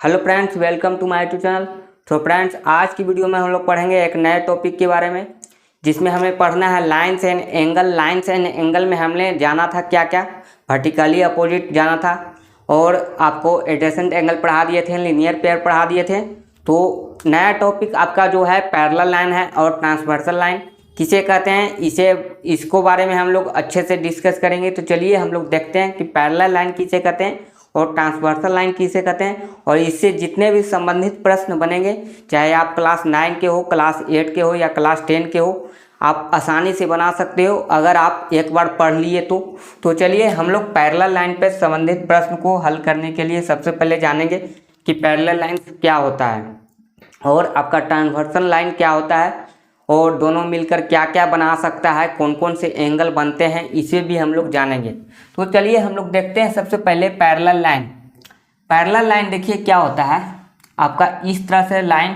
Hello friends, welcome to my YouTube channel. तो friends, आज की वीडियो में हम लोग पढ़ेंगे एक नए टॉपिक के बारे में, जिसमें हमें पढ़ना है lines and angle. Lines and angle में हमने जाना था क्या क्या, वर्टिकली अपोजिट जाना था, और आपको एडजेसेंट एंगल पढ़ा दिए थे, लीनियर पेयर पढ़ा दिए थे। तो नया टॉपिक आपका जो है पैरेलल लाइन है और ट्रांसवर्सल लाइन किसे कहते हैं, इसको बारे में हम लोग अच्छे से डिस्कस करेंगे। तो चलिए हम लोग देखते हैं कि पैरेलल लाइन किसे कहते हैं और ट्रांसवर्सल लाइन किसे कहते हैं, और इससे जितने भी संबंधित प्रश्न बनेंगे, चाहे आप क्लास 9 के हो, क्लास 8 के हो या क्लास 10 के हो, आप आसानी से बना सकते हो अगर आप एक बार पढ़ लिए तो चलिए हम लोग पैरेलल लाइन पर संबंधित प्रश्न को हल करने के लिए सबसे पहले जानेंगे कि पैरेलल लाइन क्या होता है और आपका ट्रांसवर्सल लाइन क्या होता है, और दोनों मिलकर क्या क्या बना सकता है, कौन कौन से एंगल बनते हैं, इसे भी हम लोग जानेंगे। तो चलिए हम लोग देखते हैं सबसे पहले पैरेलल लाइन। पैरेलल लाइन देखिए क्या होता है, आपका इस तरह से लाइन,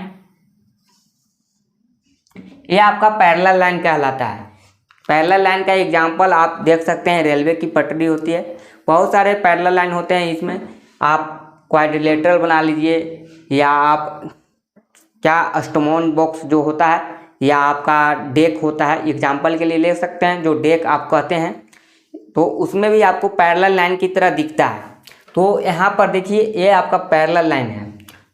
ये आपका पैरेलल लाइन कहलाता है। पैरेलल लाइन का एग्जांपल आप देख सकते हैं, रेलवे की पटरी होती है, बहुत सारे पैरेलल लाइन होते हैं। इसमें आप क्वाड्रिलेटरल बना लीजिए, या आप क्या अष्टमोन बॉक्स जो होता है, या आपका डेक होता है, एग्जाम्पल के लिए ले सकते हैं, जो डेक आप कहते हैं, तो उसमें भी आपको पैरेलल लाइन की तरह दिखता है। तो यहाँ पर देखिए ये आपका पैरेलल लाइन है।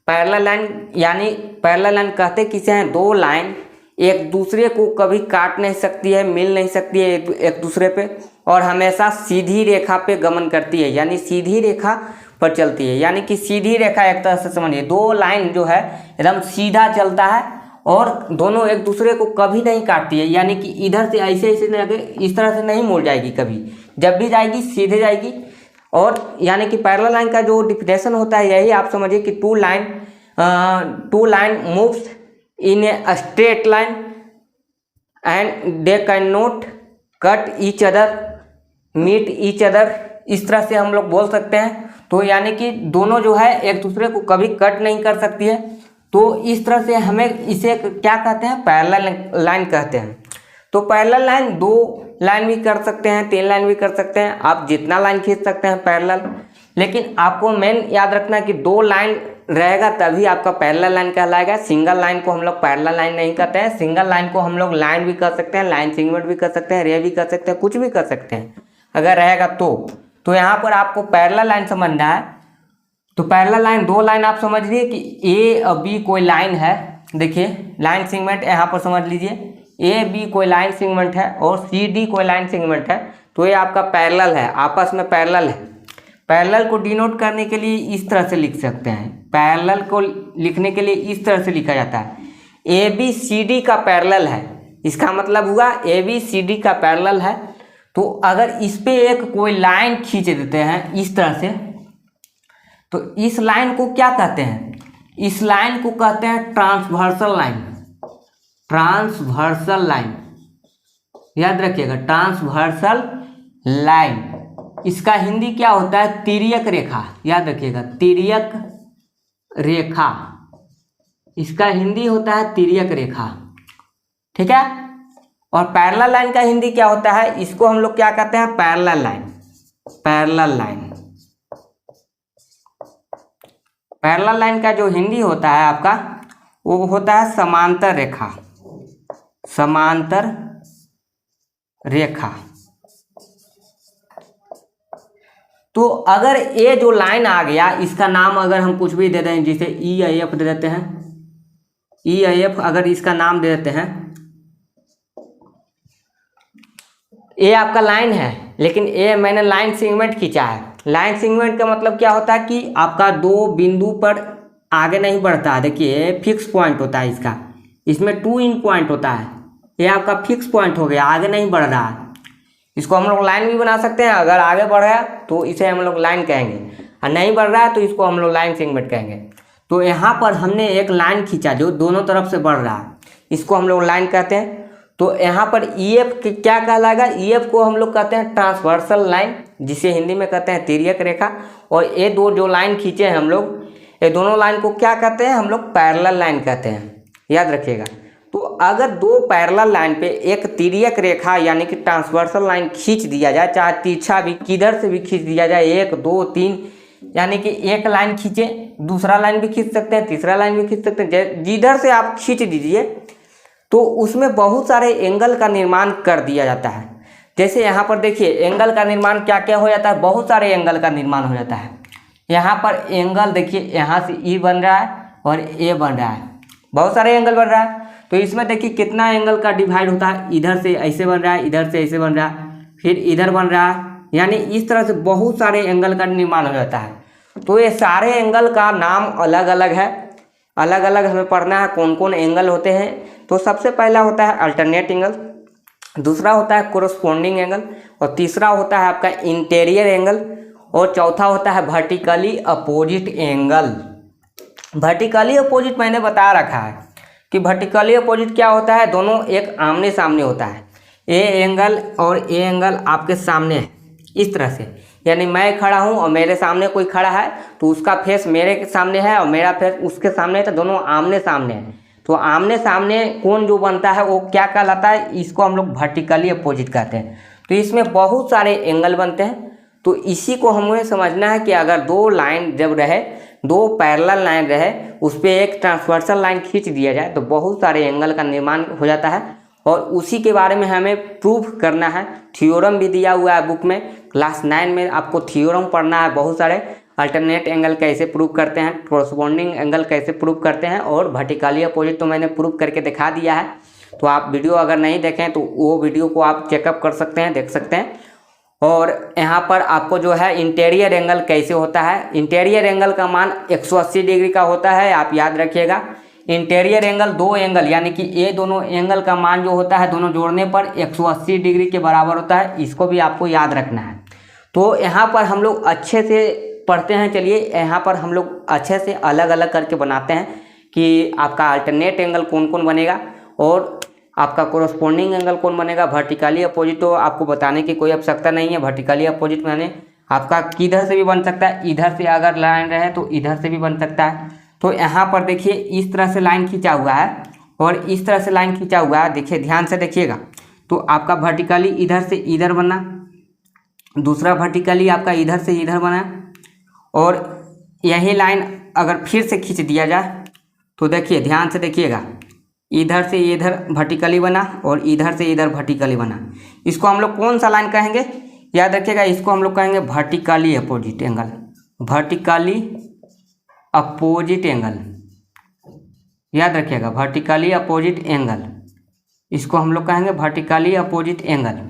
पैरेलल लाइन यानी पैरेलल लाइन कहते किसे हैं, दो लाइन एक दूसरे को कभी काट नहीं सकती है, मिल नहीं सकती है एक दूसरे पे, और हमेशा सीधी रेखा पे गमन करती है, यानी सीधी रेखा पर चलती है। यानी कि सीधी रेखा एक तरह से समझिए, दो लाइन जो है एकदम सीधा चलता है और दोनों एक दूसरे को कभी नहीं काटती है, यानी कि इधर से ऐसे इस तरह से नहीं मुड़ जाएगी, कभी जब भी जाएगी सीधे जाएगी। और यानी कि पैरेलल लाइन का जो डिफिनेशन होता है यही आप समझिए कि two line moves in a straight line and they can not cut each other, meet each other, इस तरह से हम लोग बोल सकते हैं। तो यानी कि दोनों जो है एक दूसरे को कभी कट नहीं कर सकती है। तो इस तरह से हमें इसे क्या कहते हैं, पैरेलल लाइन कहते हैं। तो पैरेलल लाइन दो लाइन भी कर सकते हैं, तीन लाइन भी कर सकते हैं, आप जितना लाइन खींच सकते हैं पैरेलल। लेकिन आपको मेन याद रखना कि दो लाइन रहेगा तभी आपका पैरेलल लाइन कहलाएगा। सिंगल लाइन को हम लोग पैरेलल लाइन नहीं कहते हैं। सिंगल लाइन को हम लोग लाइन भी कर सकते हैं, लाइन सेगमेंट भी कर सकते हैं, रे भी कर सकते हैं, कुछ भी कर सकते हैं अगर रहेगा तो यहाँ पर आपको पैरेलल लाइन समझना है। तो पैरेलल लाइन दो लाइन आप समझ लीजिए कि ए और बी कोई लाइन है। देखिए लाइन सेगमेंट यहाँ पर समझ लीजिए, ए बी कोई लाइन सेगमेंट है और सी डी कोई लाइन सेगमेंट है। तो ये आपका पैरेलल है, आपस में पैरेलल है। पैरेलल को डिनोट करने के लिए इस तरह से लिख सकते हैं, पैरेलल को लिखने के लिए इस तरह से लिखा जाता है, ए बी सी डी का पैरेलल है। इसका मतलब हुआ ए बी सी डी का पैरेलल है। तो अगर इस पे एक कोई लाइन खींच देते हैं इस तरह से, तो इस लाइन को क्या कहते हैं, इस लाइन को कहते हैं ट्रांसवर्सल लाइन। ट्रांसवर्सल लाइन याद रखिएगा, ट्रांसवर्सल लाइन। इसका हिंदी क्या होता है, तिर्यक रेखा। याद रखिएगा, तिर्यक रेखा, इसका हिंदी होता है तिर्यक रेखा, ठीक है। और पैरेलल लाइन का हिंदी क्या होता है, इसको हम लोग क्या कहते हैं, parallel line. Parallel line, parallel line का जो हिंदी होता है आपका वो होता है समांतर रेखा। समांतर रेखा। तो अगर ये जो लाइन आ गया, इसका नाम अगर हम कुछ भी दे दें, जैसे ई आई एफ दे देते हैं, ई आई एफ अगर इसका नाम दे देते हैं, ये आपका लाइन है, लेकिन ये मैंने लाइन सेगमेंट खींचा है। लाइन सेगमेंट का मतलब क्या होता है कि आपका दो बिंदु पर आगे नहीं बढ़ता है। देखिए फिक्स पॉइंट होता है इसका, इसमें टू इन पॉइंट होता है, ये आपका फिक्स पॉइंट हो गया, आगे नहीं बढ़ रहा है। इसको हम लोग लाइन भी बना सकते हैं, अगर आगे बढ़ रहा है तो इसे हम लोग लाइन कहेंगे, और नहीं बढ़ रहा है तो इसको हम लोग लाइन सेगमेंट कहेंगे। तो यहाँ पर हमने एक लाइन खींचा जो दोनों तरफ से बढ़ रहा है, इसको हम लोग लाइन कहते हैं। तो यहाँ पर ई एफ क्या कहलाएगा, ई एफ को हम लोग कहते हैं ट्रांसवर्सल लाइन, जिसे हिंदी में कहते हैं तिर्यक रेखा। और ये दो जो लाइन खींचे हैं हम लोग, ये दोनों लाइन को क्या कहते हैं, हम लोग पैरेलल लाइन कहते हैं, याद रखिएगा। तो अगर दो पैरेलल लाइन पे एक तिर्यक रेखा यानी कि ट्रांसवर्सल लाइन खींच दिया जाए, चाहे तिरछा भी किधर से भी खींच दिया जाए, 1 2 3 यानी कि एक लाइन खींचे, दूसरा लाइन भी खींच सकते हैं, तीसरा लाइन भी खींच सकते हैं, जिधर से आप खींच दीजिए तो उसमें बहुत सारे एंगल का निर्माण कर दिया जाता है। जैसे यहाँ पर देखिए एंगल का निर्माण क्या क्या हो जाता है, बहुत सारे एंगल का निर्माण हो जाता है। यहाँ पर एंगल देखिए, यहाँ से ई बन रहा है और ए बन रहा है, बहुत सारे एंगल बन रहा है। तो इसमें देखिए कितना एंगल का डिवाइड होता है, इधर से ऐसे बन रहा है, इधर से ऐसे बन रहा है, फिर इधर बन रहा है, यानी इस तरह से बहुत सारे एंगल का निर्माण हो जाता है। तो ये सारे एंगल का नाम अलग अलग है, अलग अलग हमें पढ़ना है कौन कौन एंगल होते हैं। तो सबसे पहला होता है अल्टरनेट एंगल, दूसरा होता है कोरस्पोंडिंग एंगल, और तीसरा होता है आपका इंटीरियर एंगल, और चौथा होता है vertically opposite angle. Vertically opposite मैंने बता रखा है कि वर्टिकली अपोजिट क्या होता है, दोनों एक आमने सामने होता है। ए एंगल और ए एंगल आपके सामने है इस तरह से, यानी मैं खड़ा हूँ और मेरे सामने कोई खड़ा है तो उसका फेस मेरे सामने है और मेरा फेस उसके सामने है, तो दोनों आमने सामने हैं। तो आमने सामने कोण जो बनता है वो क्या कहलाता है, इसको हम लोग वर्टिकली अपोजिट कहते हैं। तो इसमें बहुत सारे एंगल बनते हैं। तो इसी को हमें समझना है कि अगर दो लाइन जब रहे, दो पैरेलल लाइन रहे, उस पर एक ट्रांसवर्सल लाइन खींच दिया जाए तो बहुत सारे एंगल का निर्माण हो जाता है। और उसी के बारे में हमें प्रूफ करना है। थ्योरम भी दिया हुआ है बुक में, क्लास 9 में आपको थ्योरम पढ़ना है बहुत सारे। अल्टरनेट एंगल कैसे प्रूव करते हैं, कोरस्पोंडिंग एंगल कैसे प्रूव करते हैं, और वर्टिकली अपोजिट तो मैंने प्रूव करके दिखा दिया है। तो आप वीडियो अगर नहीं देखें तो वो वीडियो को आप चेकअप कर सकते हैं, देख सकते हैं। और यहाँ पर आपको जो है इंटीरियर एंगल कैसे होता है, इंटीरियर एंगल का मान 180 डिग्री का होता है, आप याद रखिएगा। इंटीरियर एंगल दो एंगल यानी कि ये दोनों एंगल का मान जो होता है दोनों जोड़ने पर 180 डिग्री के बराबर होता है, इसको भी आपको याद रखना है। तो यहाँ पर हम लोग अच्छे से पढ़ते हैं, चलिए यहाँ पर हम लोग अच्छे से अलग अलग करके बनाते हैं कि आपका अल्टरनेट एंगल कौन कौन बनेगा और आपका कोरस्पोंडिंग एंगल कौन बनेगा। वर्टिकली अपोजिट तो आपको बताने की कोई आवश्यकता नहीं है, वर्टिकली अपोजिट मैंने आपका किधर से भी बन सकता है, इधर से अगर लाइन रहे तो इधर से भी बन सकता है। तो यहाँ पर देखिए इस तरह से लाइन खींचा हुआ है और इस तरह से लाइन खींचा हुआ है, देखिए ध्यान से देखिएगा। तो आपका वर्टिकली इधर से इधर बना, दूसरा वर्टिकली आपका इधर से इधर बना, और यही लाइन अगर फिर से खींच दिया जाए तो देखिए ध्यान से देखिएगा, इधर से इधर वर्टिकली बना और इधर से इधर वर्टिकली बना। इसको हम लोग कौन सा लाइन कहेंगे, याद रखिएगा, इसको हम लोग कहेंगे vertically opposite angle, vertically opposite angle, याद रखिएगा वर्टिकली अपोजिट एंगल, इसको हम लोग कहेंगे वर्टिकली अपोजिट एंगल।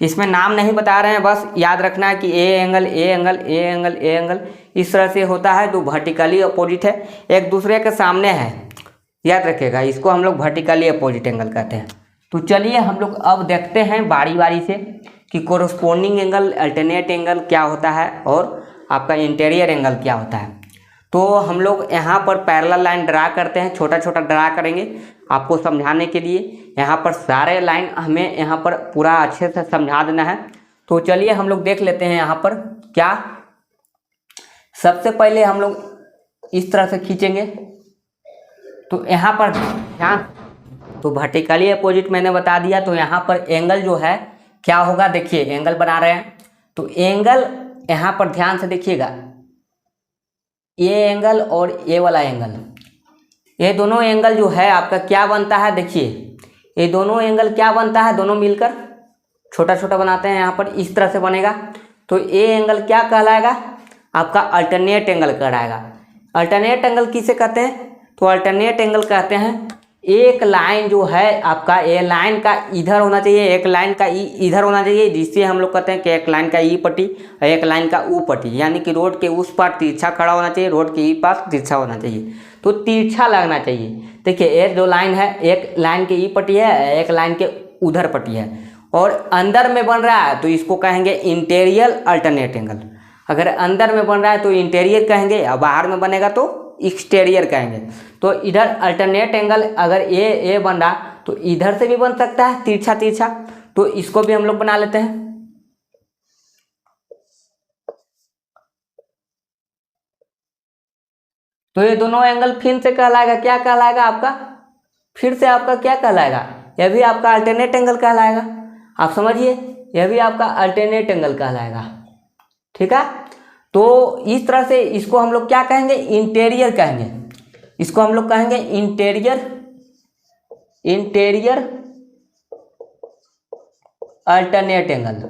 इसमें नाम नहीं बता रहे हैं, बस याद रखना है कि A angle A angle A angle A angle इस तरह से होता है, जो वर्टिकली अपोजिट है, एक दूसरे के सामने है, याद रखिएगा, इसको हम लोग वर्टिकली अपोजिट एंगल कहते हैं। तो चलिए हम लोग अब देखते हैं बारी बारी से कि कोरस्पोंडिंग एंगल, अल्टरनेट एंगल क्या होता है और आपका इंटीरियर एंगल क्या होता है। तो हम लोग यहाँ पर पैरेलल लाइन ड्रा करते हैं, छोटा छोटा ड्रा करेंगे आपको समझाने के लिए। यहाँ पर सारे लाइन हमें यहाँ पर पूरा अच्छे से समझा देना है। तो चलिए हम लोग देख लेते हैं यहाँ पर क्या। सबसे पहले हम लोग इस तरह से खींचेंगे, तो यहाँ पर ध्यान, तो वर्टिकली अपोजिट मैंने बता दिया। तो यहाँ पर एंगल जो है क्या होगा, देखिए एंगल बना रहे हैं, तो एंगल यहाँ पर ध्यान से देखिएगा, ये एंगल और ये वाला एंगल, ये दोनों एंगल जो है आपका क्या बनता है, देखिए ये दोनों एंगल क्या बनता है, दोनों मिलकर छोटा छोटा बनाते हैं, यहाँ पर इस तरह से बनेगा। तो ये एंगल क्या कहलाएगा, आपका अल्टरनेट एंगल कहलाएगा। अल्टरनेट एंगल किसे कहते हैं, तो अल्टरनेट एंगल कहते हैं एक लाइन जो है आपका, ये लाइन का इधर होना चाहिए, एक लाइन का इधर होना चाहिए, जिससे हम लोग कहते हैं कि एक लाइन का ई पट्टी और एक लाइन का ऊ पट्टी, यानी कि रोड के उस पार तिरछा खड़ा होना चाहिए, रोड के ई पास तिरछा होना चाहिए, तो तिरछा लगना चाहिए। देखिए ये जो लाइन है, एक लाइन के ई पट्टी है, एक लाइन के उधर पट्टी है, और अंदर में बन रहा है तो इसको कहेंगे इंटीरियर अल्टरनेट एंगल। अगर अंदर में बन रहा है तो इंटीरियर कहेंगे, और बाहर में बनेगा तो एक्सटीरियर कहेंगे। तो इधर अल्टरनेट एंगल अगर ए बन रहा तो इधर से भी बन सकता है तिरछा तिरछा, तो इसको भी हम लोग बना लेते हैं। तो ये दोनों एंगल फिर से कहलाएगा, क्या कहलाएगा आपका, फिर से आपका क्या कहलाएगा, यह भी आपका अल्टरनेट एंगल कहलाएगा। आप समझिए, यह भी आपका अल्टरनेट एंगल कहलाएगा, ठीक है। तो इस तरह से इसको हम लोग क्या कहेंगे, इंटीरियर कहेंगे। इसको हम लोग कहेंगे इंटीरियर अल्टरनेट एंगल।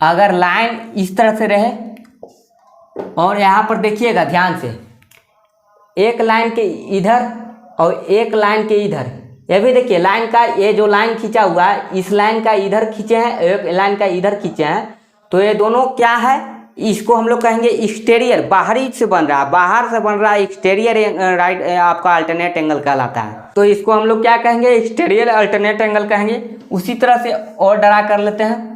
अगर लाइन इस तरह से रहे और यहाँ पर देखिएगा ध्यान से, एक लाइन के इधर और एक लाइन के इधर, ये भी देखिए लाइन का, ये जो लाइन खींचा हुआ है इस लाइन का इधर खींचे हैं, एक लाइन का इधर खींचे हैं, तो ये दोनों क्या है, इसको हम लोग कहेंगे एक्सटीरियर, बाहरी से बन रहा है, बाहर से बन रहा है एक्सटीरियर राइट आपका अल्टरनेट एंगल कहलाता है। तो इसको हम लोग क्या कहेंगे, एक्सटीरियर अल्टरनेट एंगल कहेंगे। उसी तरह से और ड्रा कर लेते हैं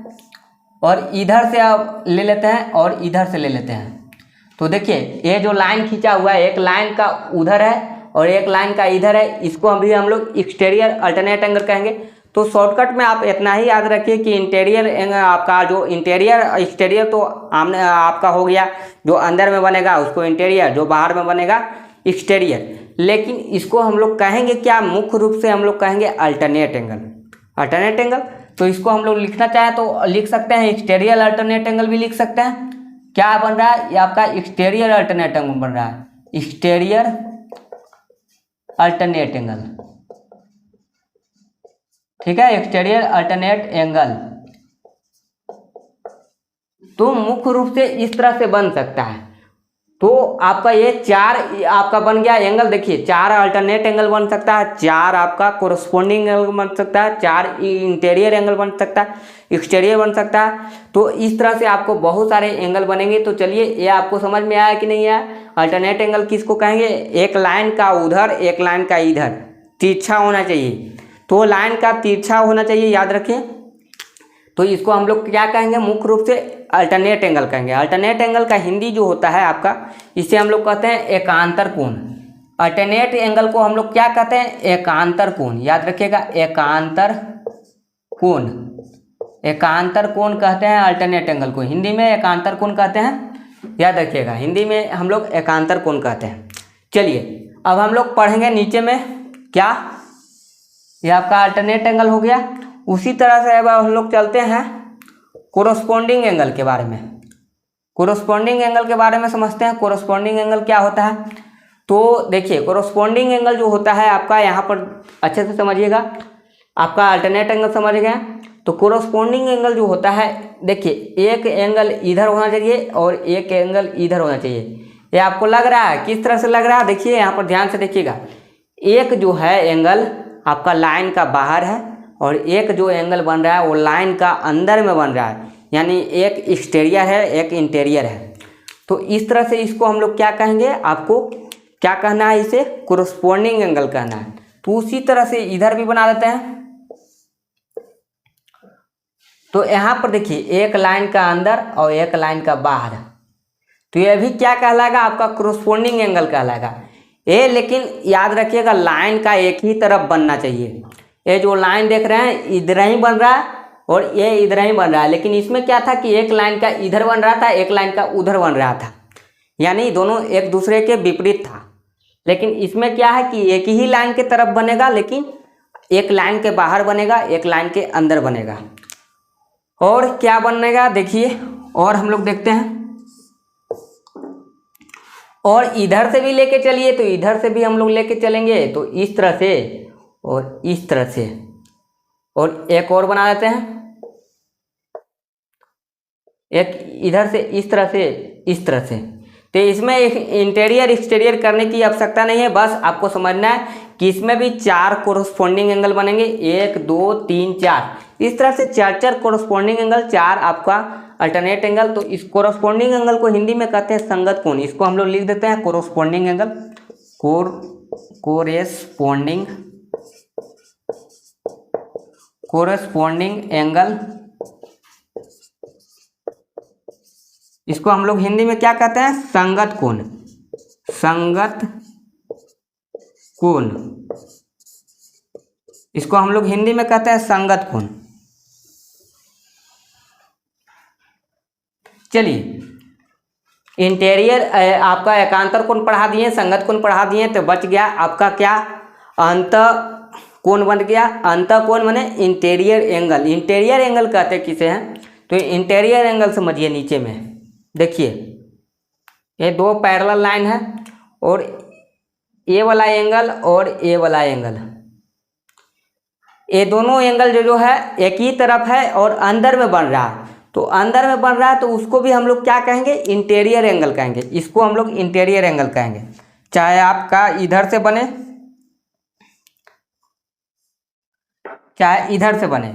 और इधर से आप ले लेते हैं और इधर से ले लेते हैं। तो देखिए ये जो लाइन खींचा हुआ है, एक लाइन का उधर है और एक लाइन का इधर है, इसको अभी हम लोग एक्सटीरियर अल्टरनेट एंगल कहेंगे। तो शॉर्टकट में आप इतना ही याद रखिए कि इंटीरियर एंगल आपका जो इंटीरियर एक्सटीरियर तो आमने आपका हो गया, जो अंदर में बनेगा उसको इंटीरियर, जो बाहर में बनेगा एक्सटीरियर। लेकिन इसको हम लोग कहेंगे क्या, मुख्य रूप से हम लोग कहेंगे अल्टरनेट एंगल। तो इसको हम लोग लिखना चाहें तो लिख सकते हैं, एक्सटीरियर अल्टरनेट एंगल भी लिख सकते हैं। क्या बन रहा है, ये आपका एक्सटीरियर अल्टरनेट एंगल बन रहा है, एक्सटीरियर अल्टरनेट एंगल। ठीक है, एक्सटीरियर अल्टरनेट एंगल। तो मुख्य रूप से इस तरह से बन सकता है। तो आपका ये चार आपका बन गया एंगल, देखिए चार अल्टरनेट एंगल बन सकता है, चार आपका कोरस्पोंडिंग एंगल बन सकता है, चार इंटीरियर एंगल बन सकता है, एक्सटीरियर बन सकता है। तो इस तरह से आपको बहुत सारे एंगल बनेंगे। तो चलिए ये आपको समझ में आया कि नहीं आया, अल्टरनेट एंगल किसको कहेंगे, एक लाइन का उधर एक लाइन का इधर तिरछा होना चाहिए। तो लाइन का तिरछा होना चाहिए, याद रखिए। तो इसको हम लोग क्या कहेंगे, मुख्य रूप से अल्टरनेट एंगल कहेंगे। अल्टरनेट एंगल का हिंदी जो होता है आपका, इसे हम लोग कहते हैं एकांतर कोण। अल्टरनेट एंगल को हम लोग क्या कहते हैं, एकांतर कोण, याद रखिएगा, एकांतर कोण। एकांतर कोण कहते हैं अल्टरनेट एंगल को, हिंदी में एकांतर कोण कहते हैं, याद रखिएगा, हिंदी में हम लोग एकांतर कोण कहते हैं। चलिए अब हम लोग पढ़ेंगे नीचे में क्या, ये आपका अल्टरनेट एंगल हो गया। उसी तरह से अब हम लोग चलते हैं कोरस्पोंडिंग एंगल के बारे में। कोरस्पोंडिंग एंगल के बारे में समझते हैं, कोरस्पोंडिंग एंगल क्या होता है। तो देखिए कोरस्पोंडिंग एंगल जो होता है आपका, यहाँ पर अच्छे से समझिएगा, आपका अल्टरनेट एंगल समझ गए। तो कोरस्पोंडिंग एंगल जो होता है, देखिए एक एंगल इधर होना चाहिए और एक एंगल इधर होना चाहिए। ये आपको लग रहा है, किस तरह से लग रहा है, देखिए यहाँ पर ध्यान से देखिएगा। एक जो है एंगल आपका लाइन का बाहर है और एक जो एंगल बन रहा है वो लाइन का अंदर में बन रहा है, यानी एक एक्सटीरियर है एक इंटीरियर है। तो इस तरह से इसको हम लोग क्या कहेंगे, आपको क्या कहना है, इसे कोरस्पोंडिंग एंगल कहना है। तो उसी तरह से इधर भी बना देते हैं। तो यहाँ पर देखिए एक लाइन का अंदर और एक लाइन का बाहर, तो यह भी क्या कहलाएगा, आपका कोरस्पोंडिंग एंगल कहलाएगा। ये लेकिन याद रखिएगा लाइन का एक ही तरफ बनना चाहिए। ये जो लाइन देख रहे हैं इधर ही बन रहा है और ये इधर ही बन रहा है, लेकिन इसमें क्या था कि एक लाइन का इधर बन रहा था, एक लाइन का उधर बन रहा था, यानी दोनों एक दूसरे के विपरीत था। लेकिन इसमें क्या है कि एक ही लाइन के तरफ बनेगा, लेकिन एक लाइन के बाहर बनेगा, एक लाइन के अंदर बनेगा। और क्या बनेगा देखिए, और हम लोग देखते हैं, और इधर से भी लेके चलिए, तो इधर से भी हम लोग लेके चलेंगे, तो इस तरह से और इस तरह से, और एक और बना देते हैं, एक इधर से इस तरह से, इस तरह से। तो इसमें एक इंटीरियर एक्सटीरियर करने की आवश्यकता नहीं है, बस आपको समझना है कि इसमें भी चार कोरस्पोंडिंग एंगल बनेंगे, 1 2 3 4, इस तरह से चार कोरस्पोंडिंग एंगल, चार आपका अल्टरनेट एंगल। तो इस कोरस्पोंडिंग एंगल को हिंदी में कहते हैं संगत कोण। इसको हम लोग लिख देते हैं कोरस्पोंडिंग एंगल, कोरस्पोंडिंग एंगल। इसको हम लोग हिंदी में क्या कहते हैं, संगत कोण, संगत कोण। इसको हम लोग हिंदी में कहते हैं संगत कोण। चलिए इंटीरियर आपका एकांतर कोण पढ़ा दिए, संगत कोण पढ़ा दिए, तो बच गया आपका क्या, अंत कोण बन गया, अंतःकोण माने इंटीरियर एंगल। इंटीरियर एंगल कहते किसे हैं, तो इंटीरियर एंगल समझिए। नीचे में देखिए ये दो पैरेलल लाइन है और ए वाला एंगल और ए वाला एंगल, ये दोनों एंगल जो है एक ही तरफ है और अंदर में बन रहा है। तो अंदर में बन रहा है तो उसको भी हम लोग क्या कहेंगे, इंटीरियर एंगल कहेंगे। इसको हम लोग इंटीरियर एंगल कहेंगे, चाहे आपका इधर से बने चाहे इधर से बने।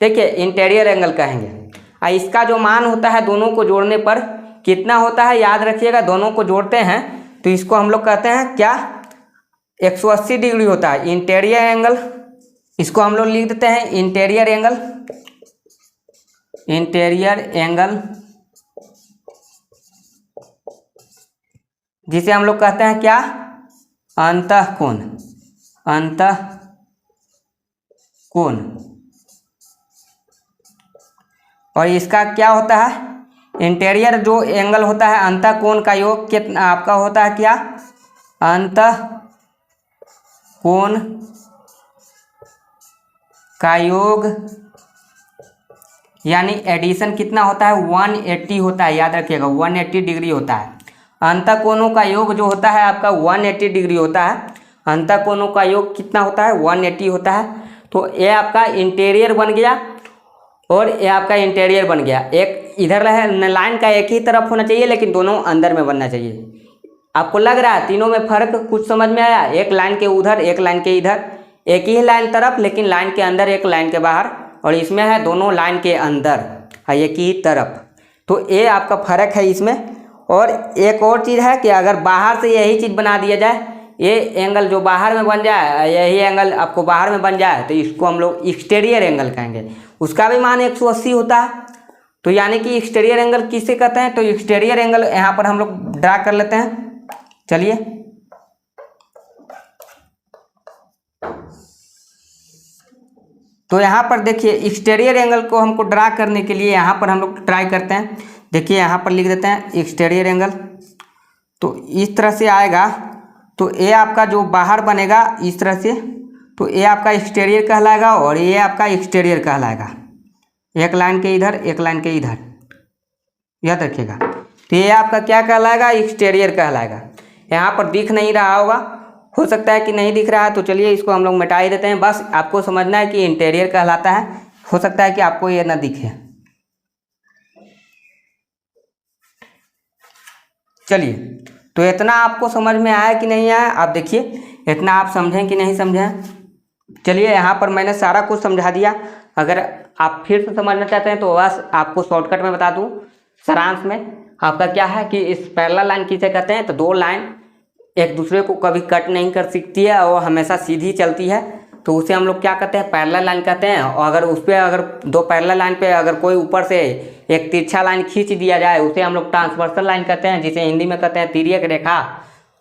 देखिए इंटीरियर एंगल कहेंगे। इसका जो मान होता है दोनों को जोड़ने पर कितना होता है, याद रखिएगा। दोनों को जोड़ते हैं तो इसको हम लोग कहते हैं क्या, 180 डिग्री होता है इंटीरियर एंगल। इसको हम लोग लिख देते हैं इंटीरियर एंगल। इंटीरियर एंगल जिसे हम लोग कहते हैं क्या, अंतःकोण। अंतःकोण। और इसका क्या होता है, इंटीरियर जो एंगल होता है अंतःकोण का योग कितना आपका होता है क्या, अंतःकोण का योग यानी एडिशन कितना होता है, 180 होता है। याद रखिएगा 180 डिग्री होता है। अंतःकोणों का योग जो होता है आपका 180 डिग्री होता है। अंतःकोणों का योग कितना होता है, 180 होता है। तो ये आपका इंटीरियर बन गया और ये आपका इंटीरियर बन गया। एक इधर है लाइन का एक ही तरफ होना चाहिए लेकिन दोनों अंदर में बनना चाहिए। आपको लग रहा है तीनों में फर्क कुछ समझ में आया, एक लाइन के उधर एक लाइन के इधर, एक ही लाइन तरफ लेकिन लाइन के अंदर एक लाइन के बाहर, और इसमें है दोनों लाइन के अंदर एक ही तरफ। तो ये आपका फर्क है इसमें। और एक और चीज़ है कि अगर बाहर से यही चीज़ बना दिया जाए, ये एंगल जो बाहर में बन जाए, यही एंगल आपको बाहर में बन जाए तो इसको हम लोग एक्सटीरियर एंगल कहेंगे। उसका भी मान 180 होता है। तो यानी कि एक्सटीरियर एंगल किसे कहते हैं, तो एक्सटीरियर एंगल यहाँ पर हम लोग ड्रा कर लेते हैं। चलिए तो यहाँ पर देखिए एक्सटीरियर एंगल को हमको ड्रा करने के लिए यहाँ पर हम लोग ट्राई करते हैं। देखिए यहाँ पर लिख देते हैं एक्सटीरियर एंगल। तो इस तरह से आएगा, तो ये आपका जो बाहर बनेगा इस तरह से, तो ये आपका एक्सटीरियर कहलाएगा और ये आपका एक्सटीरियर कहलाएगा। एक लाइन के इधर एक लाइन के इधर, याद रखिएगा। तो ये आपका क्या कहलाएगा, एक्सटीरियर कहलाएगा। यहाँ पर दिख नहीं रहा होगा, हो सकता है कि नहीं दिख रहा है, तो चलिए इसको हम लोग मिटा ही देते हैं। बस आपको समझना है कि इंटीरियर कहलाता है। हो सकता है कि आपको ये ना दिखे। चलिए तो इतना आपको समझ में आया कि नहीं आया, आप देखिए इतना आप समझें कि नहीं समझें। चलिए यहाँ पर मैंने सारा कुछ समझा दिया। अगर आप फिर से समझना चाहते हैं तो बस आपको शॉर्टकट में बता दूँ। सारांश में आपका क्या है कि इस पैरेलल लाइन किसे कहते हैं, तो दो लाइन एक दूसरे को कभी कट नहीं कर सकती है और हमेशा सीधी चलती है, तो उसे हम लोग क्या कहते हैं, पैरेलल लाइन कहते हैं। और अगर उस पर अगर दो पैरेलल लाइन पे अगर कोई ऊपर से एक तिरछा लाइन खींच दिया जाए उसे हम लोग ट्रांसवर्सल लाइन कहते हैं, जिसे हिंदी में कहते हैं तिर्यक रेखा।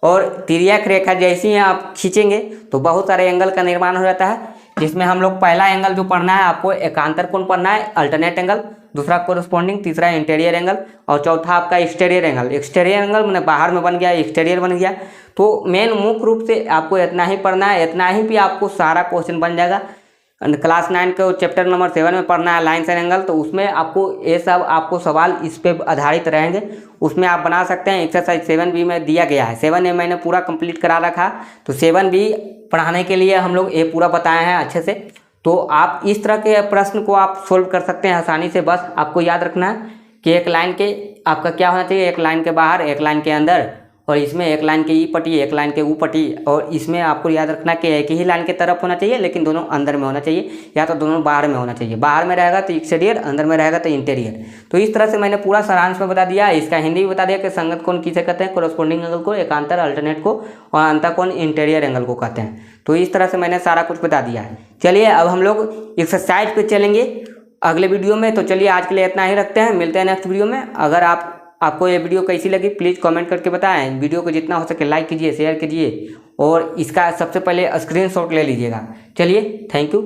और तिर्यक रेखा जैसी ही आप खींचेंगे तो बहुत सारे एंगल का निर्माण हो जाता है, जिसमें हम लोग पहला एंगल जो पढ़ना है आपको एकांतर कोण पढ़ना है, अल्टरनेट एंगल, दूसरा कोरस्पॉन्डिंग, तीसरा इंटीरियर एंगल और चौथा आपका एक्सटीरियर एंगल। एक्सटीरियर एंगल मैंने बाहर में बन गया, एक्सटीरियर बन गया। तो मेन मुख्य रूप से आपको इतना ही पढ़ना है, इतना ही भी आपको सारा क्वेश्चन बन जाएगा। क्लास 9 के चैप्टर नंबर 7 में पढ़ना है लाइन्स एंड एंगल, तो उसमें आपको ये सब आपको सवाल इस पे आधारित रहेंगे। उसमें आप बना सकते हैं। एक्सरसाइज 7B में दिया गया है, 7A मैंने पूरा कंप्लीट करा रखा, तो 7B पढ़ाने के लिए हम लोग ये पूरा बताए हैं अच्छे से। तो आप इस तरह के प्रश्न को आप सोल्व कर सकते हैं आसानी से। बस आपको याद रखना है कि एक लाइन के आपका क्या होना चाहिए, एक लाइन के बाहर एक लाइन के अंदर, और इसमें एक लाइन के ई पट्टी एक लाइन के ऊ पट्टी, और इसमें आपको याद रखना कि एक ही लाइन के तरफ होना चाहिए लेकिन दोनों अंदर में होना चाहिए, या तो दोनों बाहर में होना चाहिए। बाहर में रहेगा तो एक्सटीरियर, अंदर में रहेगा तो इंटीरियर। तो इस तरह से मैंने पूरा सारांश में बता दिया। इसका हिंदी भी बता दिया कि संगत कोण किसे कहते हैं, कोरस्पॉन्डिंग एंगल को, एकांतर अल्टरनेट को, और अंतःकोण इंटीरियर एंगल को कहते हैं। तो इस तरह से मैंने सारा कुछ बता दिया है। चलिए अब हम लोग एक्सरसाइज पे चलेंगे अगले वीडियो में। तो चलिए आज के लिए इतना ही रखते हैं, मिलते हैं नेक्स्ट वीडियो में। अगर आपको ये वीडियो कैसी लगी प्लीज़ कमेंट करके बताएं। वीडियो को जितना हो सके लाइक कीजिए, शेयर कीजिए और इसका सबसे पहले स्क्रीनशॉट ले लीजिएगा। चलिए थैंक यू।